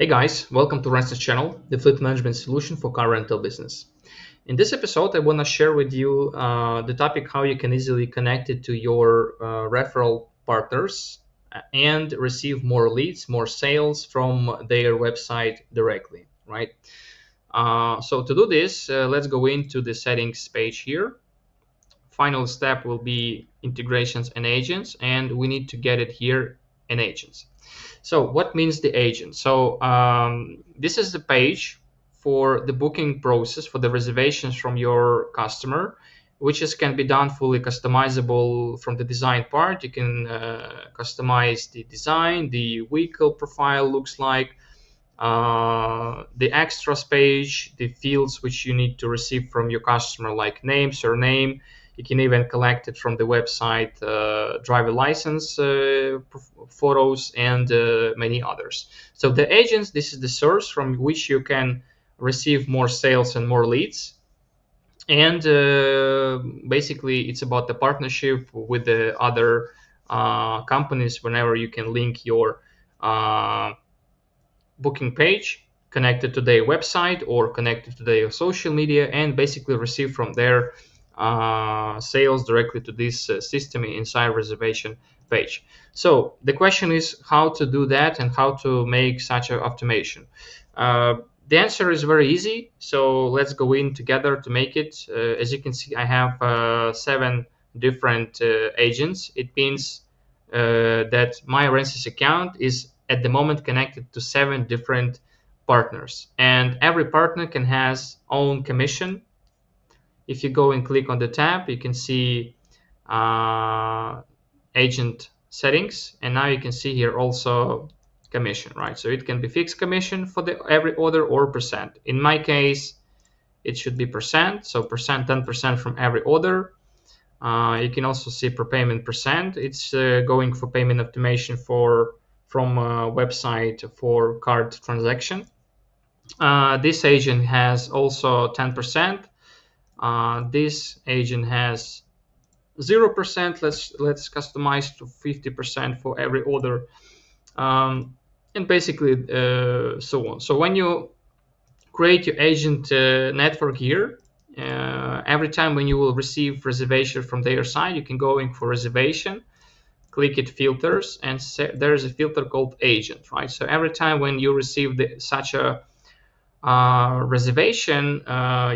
Hey guys, welcome to RentSyst channel, the fleet management solution for car rental business. In this episode, I want to share with you the topic how you can easily connect it to your referral partners and receive more leads, more sales from their website directly, right? So to do this, let's go into the settings page here. Final step will be integrations and agents, and we need to get it here in agents. So what means the agent? So this is the page for the booking process for the reservations from your customer, which can be done fully customizable from the design part. You can customize the design, the vehicle profile looks like, the extras page, the fields which you need to receive from your customer like name, surname. You can even collect it from the website, driver license photos, and many others. So the agents, this is the source from which you can receive more sales and more leads. And basically, it's about the partnership with the other companies whenever you can link your booking page connected to their website or connected to their social media and basically receive from their sales directly to this system inside reservation page. So the question is how to do that and how to make such an automation. The answer is very easy. So let's go in together to make it. As you can see, I have 7 different agents. It means that my RentSyst account is at the moment connected to 7 different partners, and every partner can has own commission. If you go and click on the tab, you can see agent settings, and now you can see here also commission, right? So it can be fixed commission for every order or percent. In my case, it should be percent, so 10% from every order. You can also see prepayment percent. It's going for payment automation from a website for card transaction. This agent has also 10%. This agent has 0%. Let's customize to 50% for every order, and basically so on. So when you create your agent network here, every time when you will receive reservation from their side, you can go in for reservation, click it filters, and there's a filter called agent, right? So every time when you receive such a reservation,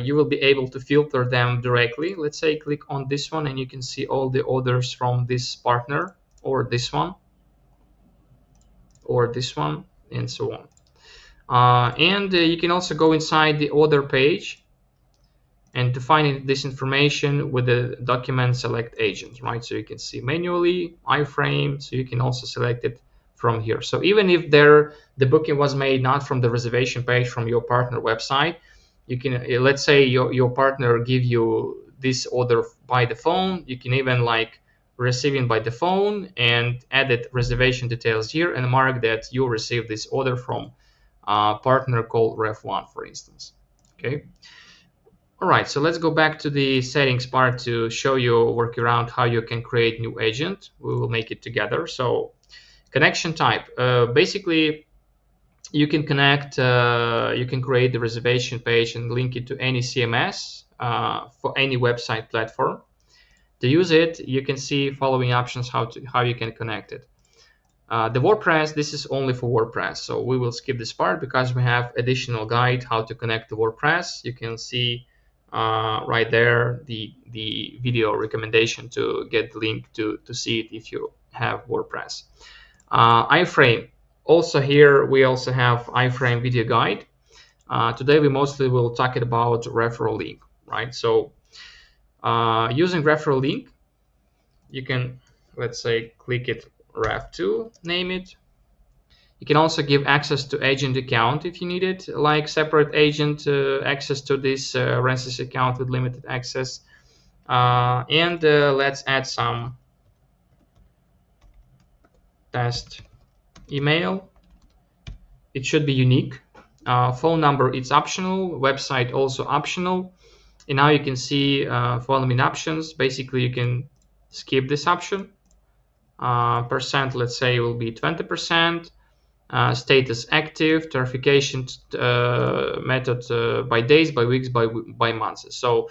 you will be able to filter them directly. Let's say click on this one and you can see all the orders from this partner, or this one, or this one, and so on. And you can also go inside the order page and to find this information with the document select agent, right? So you can see manually iframe, so you can also select it from here. So even if the booking was made not from the reservation page from your partner website, you can, let's say your partner give you this order by the phone, you can even like receive it by the phone and edit reservation details here and mark that you received this order from a partner called Ref1, for instance. Okay. All right, so let's go back to the settings part to show you a workaround how you can create new agent. We will make it together. So connection type, basically you can connect, you can create the reservation page and link it to any CMS for any website platform. To use it, you can see following options how you can connect it. The WordPress, this is only for WordPress, so we will skip this part because we have additional guide how to connect to WordPress. You can see right there the video recommendation to get the link to see it if you have WordPress. iframe, also here we also have iframe video guide. Today we mostly will talk about Referral Link, right? So using Referral Link, you can, let's say, click it Ref2, name it. You can also give access to agent account if you need it, like separate agent access to this RentSyst account with limited access. And let's add some test email. It should be unique. Phone number, it's optional. Website also optional. And now you can see following options. Basically, you can skip this option. Percent, let's say, will be 20%. Status active, tarification method by days, by weeks, by months. So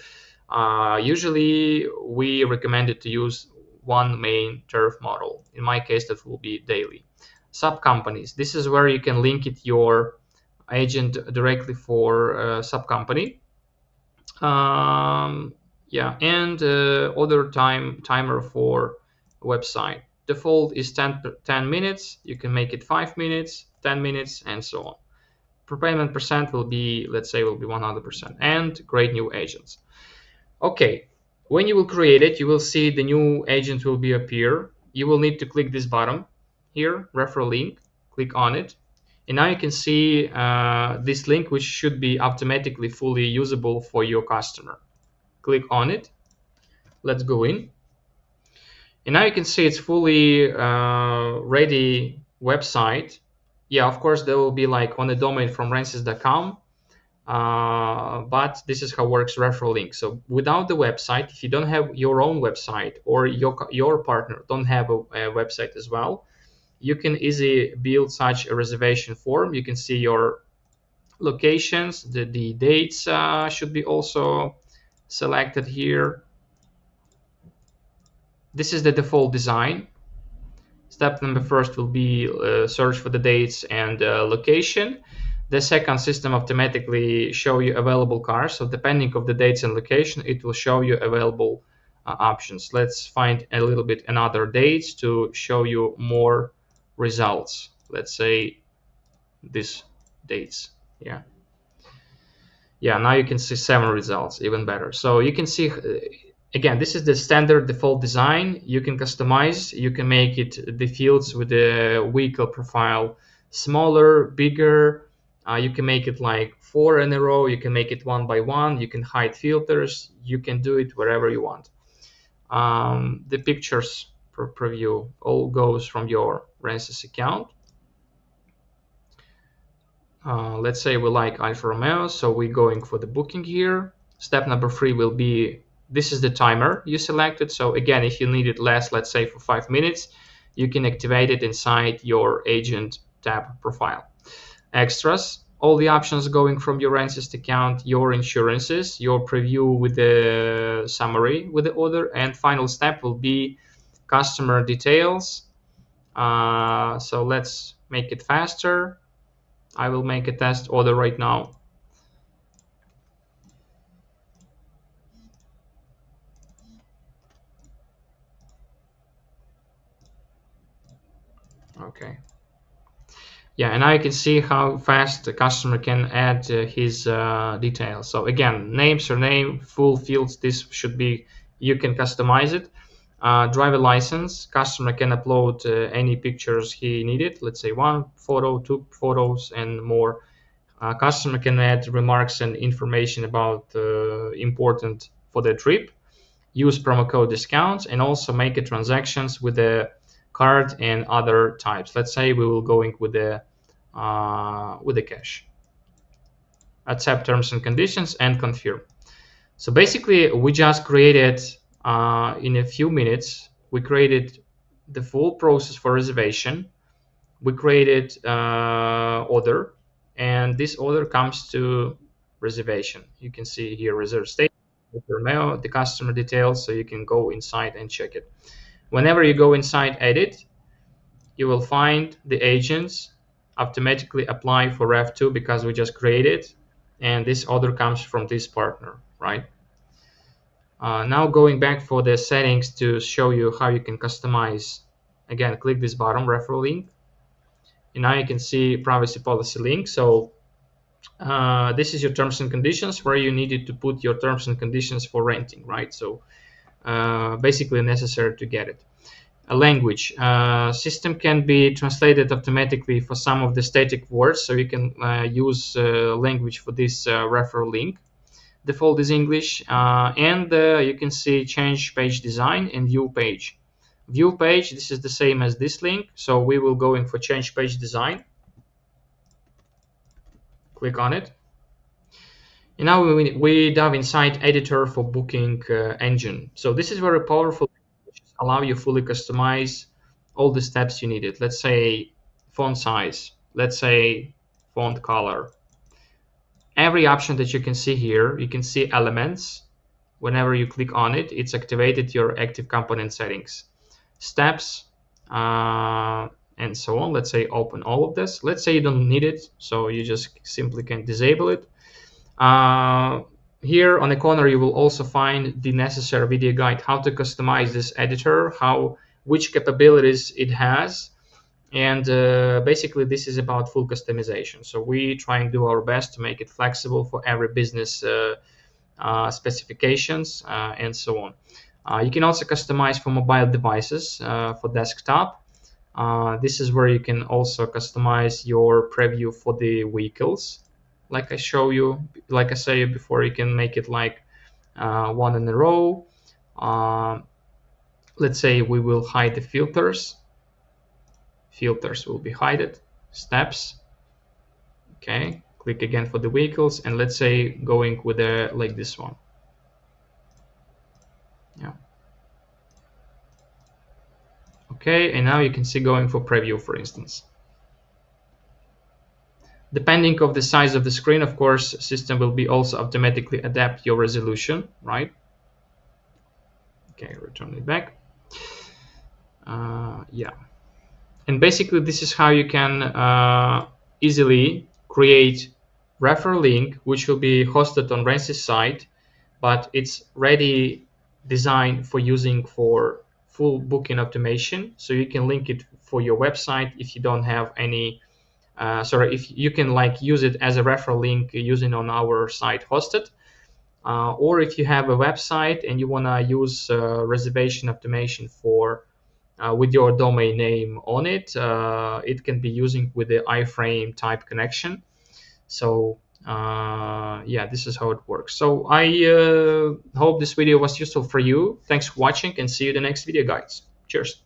usually we recommended to use one main tariff model. In my case, that will be daily. Sub companies. This is where you can link it your agent directly for sub company. Yeah, and other timer for website. Default is 10 minutes. You can make it 5 minutes, 10 minutes, and so on. Prepayment percent will be, let's say, will be 100%. And create new agents. Okay, when you will create it, you will see the new agent will be appear. You will need to click this button here, Referral Link. Click on it. And now you can see this link, which should be automatically fully usable for your customer. Click on it. Let's go in. And now you can see it's fully ready website. Yeah, of course, there will be like on the domain from RentSyst.com. But this is how works Referral Link. So without the website, if you don't have your own website or your partner don't have a website as well, you can easily build such a reservation form. You can see your locations, the dates should be also selected here. This is the default design. Step number first will be search for the dates and location. The second, system automatically show you available cars. So depending of the dates and location, it will show you available options. Let's find a little bit another dates to show you more results. Let's say these dates. Yeah, now you can see 7 results, even better. So you can see again, this is the standard default design. You can customize, you can make it the fields with the vehicle profile smaller, bigger. You can make it like 4 in a row. You can make it 1 by 1. You can hide filters. You can do it wherever you want. The pictures preview all goes from your RentSyst account. Let's say we like Alfa Romeo, so we're going for the booking here. Step number 3 will be, this is the timer you selected. So again, if you need it less, let's say for 5 minutes, you can activate it inside your agent tab profile. Extras, all the options going from your RentSyst account, your insurances, your preview with the summary with the order, and final step will be customer details. So let's make it faster. I will make a test order right now. Okay. Yeah, and now you can see how fast the customer can add his details. So again, name, surname, full fields, this should be, you can customize it. Driver license, customer can upload any pictures he needed. Let's say 1 photo, 2 photos, and more. Customer can add remarks and information about important for the trip. Use promo code discounts, and also make transactions with the card and other types. Let's say we will going with the cash. Accept terms and conditions and confirm. So basically, we just created in a few minutes. We created the full process for reservation. We created order, and this order comes to reservation. You can see here reserve state, the customer details, so you can go inside and check it. Whenever you go inside edit, you will find the agents automatically apply for Ref2 because we just created, and this order comes from this partner, right? Now going back for the settings to show you how you can customize. Again, click this button, Referral Link, and now you can see privacy policy link. So this is your terms and conditions where you needed to put your terms and conditions for renting, right? So basically necessary to get it. A language system can be translated automatically for some of the static words, so you can use language for this Referral Link. Default is English, and you can see change page design and view page. View page, this is the same as this link, so we will go in for change page design. Click on it. And now we dive inside editor for booking engine. So this is very powerful, allow you fully customize all the steps you needed. Let's say font size, let's say font color. Every option that you can see here, you can see elements. Whenever you click on it, it's activated your active component settings, steps, and so on. Let's say open all of this. Let's say you don't need it, so you just simply can disable it. Here on the corner, you will also find the necessary video guide how to customize this editor, which capabilities it has, and basically this is about full customization. So we try and do our best to make it flexible for every business specifications and so on. You can also customize for mobile devices for desktop. This is where you can also customize your preview for the vehicles. Like I say before, you can make it like one in a row. Let's say we will hide the filters. Filters will be hidden. Steps. Okay, click again for the vehicles, and let's say going with like this one. Yeah. Okay, and now you can see going for preview, for instance. Depending of the size of the screen, of course, system will be also automatically adapt your resolution, right? Okay, return it back. Yeah. And basically, this is how you can easily create Referral Link, which will be hosted on RentSyst site, but it's ready designed for using for full booking automation. So you can link it for your website if you don't have any. If you can like use it as a referral link using on our site hosted, or if you have a website and you want to use reservation automation for with your domain name on it, it can be using with the iframe type connection. So yeah, this is how it works. So I hope this video was useful for you. Thanks for watching, and see you in the next video, guys. Cheers.